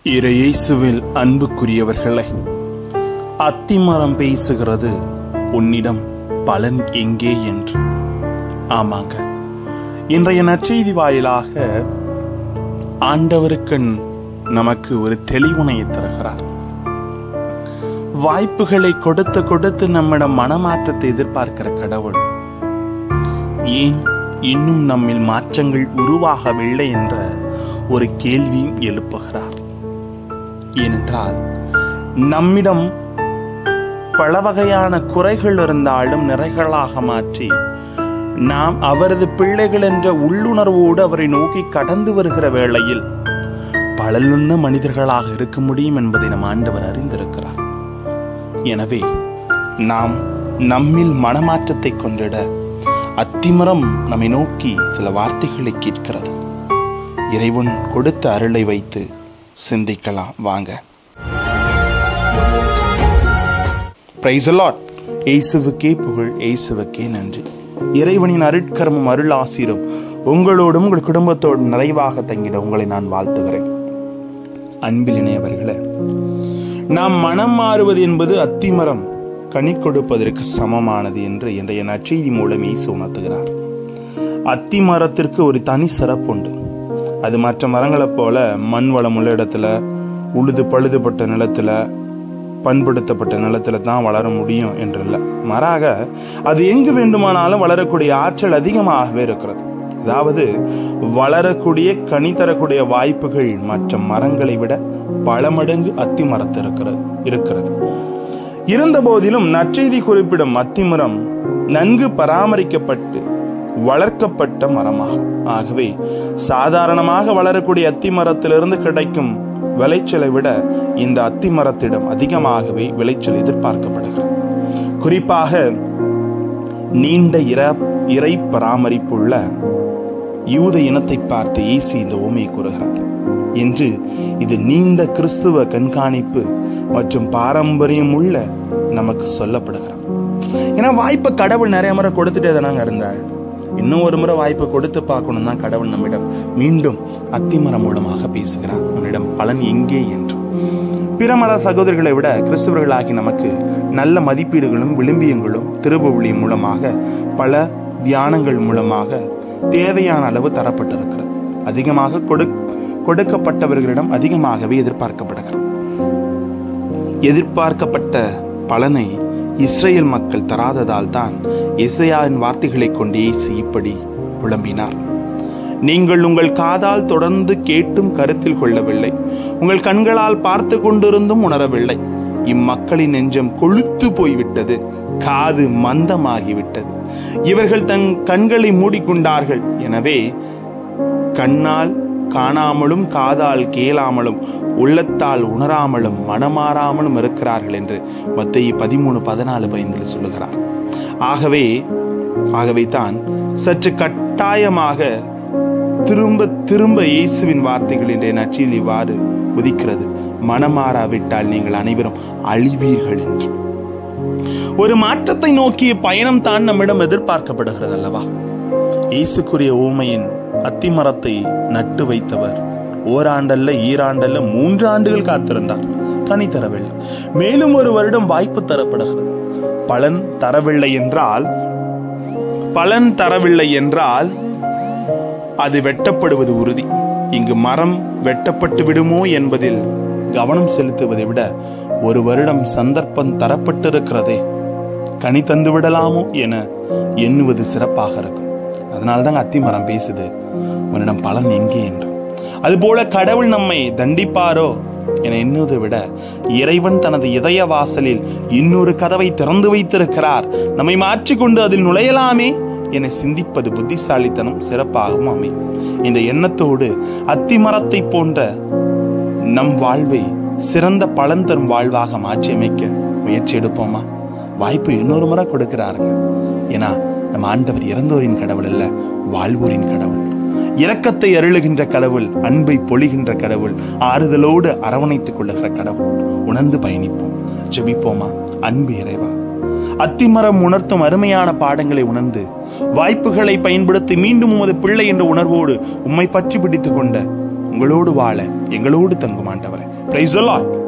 இயேசுவில் அன்புக்குரியவர்களே, அத்திமரம் பேசுகிறது, உன்னிடம் பலன் எங்கே என்று. ஆமாங்க, இன்றைய நற்செய்தி வாயிலாக ஆண்டவருக்கு நமக்கு ஒரு தெளிவுனையை தருகிறார். வாய்ப்புகளை கொடுத்து கொடுத்து நம்மிடம் மனமாற்றத்தை எதிர்பார்க்கிற கடவுள் ஏன் இன்னும் நம்மில் மாற்றங்கள் உருவாகவில்லை என்ற ஒரு கேள்வியும் எழுப்புகிறார். ஏனென்றால் நம்மிடம் பல வகையான குறைகள் இருந்தாலும் நிறைகளாக மாற்றி நாம் அவரது பிள்ளைகள் என்ற உள்ளுணர்வோடு அவரை நோக்கி கடந்து வருகிற வேளையில் பலனுள்ள மனிதர்களாக இருக்க முடியும் என்பதை நம் ஆண்டவர் அறிந்திருக்கிறார். எனவே நாம் நம்மில் மனமாற்றத்தை கொண்டிட அத்திமரம் நம்மை நோக்கி சில வார்த்தைகளை கேட்கிறது. இறைவன் கொடுத்த அருளை வைத்து சிந்திக்கலாம் வாங்க. Praise the Lord. இயேசுவுக்கே புகழ், இயேசுவுக்கே நன்றி. இறைவனின் அருட்கரமும் அருள் ஆசீரும் உங்களோடும் உங்கள் குடும்பத்தோடும் நிறைவாக தங்கிட உங்களை நான் வாழ்த்துகிறேன். அன்பில் இணையவர்களே, நாம் மனம் மாறுவது என்பது அத்திமரம் கனி கொடுப்பதற்கு சமமானது என்று இன்றைய நற்செய்தி மூலம் இயேசு உணர்த்துகிறார். அத்திமரத்திற்கு ஒரு தனி சிறப்பு உண்டு. அது மற்ற மரங்களைப் போல மண் வளம் உள்ள இடத்துல, உழுது பழுதுபட்ட நிலத்துல, பண்படுத்தப்பட்ட நிலத்துல தான் வளர முடியும் என்றில்லை. மாறாக அது எங்கு வேண்டுமானாலும் வளரக்கூடிய ஆற்றல் அதிகமாகவே இருக்கிறது. அதாவது வளரக்கூடிய கனி தரக்கூடிய வாய்ப்புகள் மற்ற மரங்களை விட பல மடங்கு அத்தி மரத்து இருக்கிறது. இருந்த போதிலும் நற்செய்தி குறிப்பிடும் அத்திமரம் நன்கு பராமரிக்கப்பட்டு வளர்க்கப்பட்ட மரமாகும். ஆகவே சாதாரணமாக வளரக்கூடிய அத்தி மரத்திலிருந்து கிடைக்கும் விளைச்சலை விட இந்த அத்தி மரத்திடம் அதிகமாகவே விளைச்சல் எதிர்பார்க்கப்படுகிறது. குறிப்பாக நீண்ட இறை பராமரிப்புள்ள யூத இனத்தை பார்த்து இயேசு இந்த உவமையை கூறுகிறார். என்று இது நீண்ட கிறிஸ்துவ கண்காணிப்பு மற்றும் பாரம்பரியம் உள்ள நமக்கு சொல்லப்படுகிறார். ஏன்னா வாய்ப்பை கடவுள் நிறைய முறை கொடுத்துட்டே தானாங்க இருந்தார். இன்னும் ஒரு முறை வாய்ப்பை கொடுத்து பார்க்கணும் தான் கடவுள் நம்மிடம் மீண்டும் அத்திமரம் மூலமாக பேசுகிறார். உன்னிடம் பலன் எங்கே என்று. பிற மத சகோதரர்களை விட கிறிஸ்தவர்களாகி நமக்கு நல்ல மதிப்பீடுகளும் விளிம்பியங்களும் திருவுளியும் மூலமாக பல தியானங்கள் மூலமாக தேவையான அளவு தரப்பட்டிருக்கிறது. அதிகமாக கொடுக்கப்பட்டவர்களிடம் அதிகமாகவே எதிர்பார்க்கப்பட்ட பலனை இஸ்ரேல் மக்கள் தராததால் தான் எசேயாவின் வார்த்தைகளை கொண்டு இயேசு இப்படி புலம்பினார். நீங்கள் உங்கள் காதால் தொடர்ந்து கேட்டும் கருத்தில் கொள்ளவில்லை, உங்கள் கண்களால் பார்த்து கொண்டிருந்தும் உணரவில்லை. இம்மக்களின் நெஞ்சம் கொழுத்து போய்விட்டது, காது மந்தமாகிவிட்டது. இவர்கள் தன் கண்களை மூடிக்கொண்டார்கள். எனவே கண்ணால் காணாமலும் காதால் கேளாமலும் உள்ளத்தால் உணராமலும் மனமாறாமலும் இருக்கிறார்கள் என்று மத்தேயு 13:14-15 சொல்லுகிறார். ஆகவே தான் சற்று கட்டாயமாக திரும்ப திரும்ப இயேசுவின் வார்த்தைகள் இன்றைய நற்செய்தியில் இவ்வாறு உதிக்கிறது. மனமாறாவிட்டால் நீங்கள் அனைவரும் அழிவீர்கள் என்று. ஒரு மாற்றத்தை நோக்கிய பயணம் தான் நம்மிடம் எதிர்பார்க்கப்படுகிறது அல்லவா? இயேசுக்குரிய ஊமையின் அத்திமரத்தை நட்டு வைத்தவர் ஓராண்டல்ல, ஈராண்டல்ல, 3 ஆண்டுகள் காத்திருந்தார். கனி தரவில்லை. மேலும் ஒரு வருடம் வாய்ப்பு தரப்படுகிறது. பலன் தரவில்லை என்றால் அது வெட்டப்படுவது உறுதி. இங்கு மரம் வெட்டப்பட்டு விடுமோ என்பதில் கவனம் செலுத்துவதை விட ஒரு வருடம் சந்தர்ப்பம் தரப்பட்டிருக்கிறதே, கனி தந்து விடலாமோ என எண்ணுவது சிறப்பாக இருக்கும். அதனால்தான் அத்திமரம் பேசுது, உன்னிடம் பலன் எங்கே என்று. அதுபோல கடவுள் நம்மை தண்டிப்பாரோ என எண்ணுவதை விட இறைவன் தனது இதய வாசலில் இன்னொரு கதவை திறந்து வைத்திருக்கிறார், நம்மை மாற்றிக்கொண்டு அதில் நுழையலாமே என சிந்திப்பது புத்திசாலித்தனம் சிறப்பாகவும் அமையும். இந்த எண்ணத்தோடு அத்திமரத்தை போன்ற நம் வாழ்வை சிறந்த பலன் தரும் வாழ்வாக மாற்றியமைக்க முயற்சி எடுப்போமா? வாய்ப்பு இன்னொரு முறை கொடுக்கிறாருங்க. ஏன்னா நம் ஆண்டவர் இறந்தோரின் கடவுள் அல்ல, வாழ்வோரின் கடவுள். இரக்கத்தை அருளுகின்ற கடவுள், அன்பை பொழிகின்ற கடவுள், ஆறுதலோடு அரவணைத்துக் கொள்ளுகிற கடவுள். உணர்ந்து பயணிப்போம், ஜெபிப்போமா? அன்பு இறைவா, அத்திமரம் உணர்த்தும் அருமையான பாடங்களை உணர்ந்து வாய்ப்புகளை பயன்படுத்தி மீண்டும் உமது பிள்ளை என்ற உணர்வோடு உம்மை பற்றி பிடித்துக் கொண்ட உங்களோடு வாழ எங்களோடு தங்கும் ஆண்டவரே பிரைஸ் தி லார்ட்.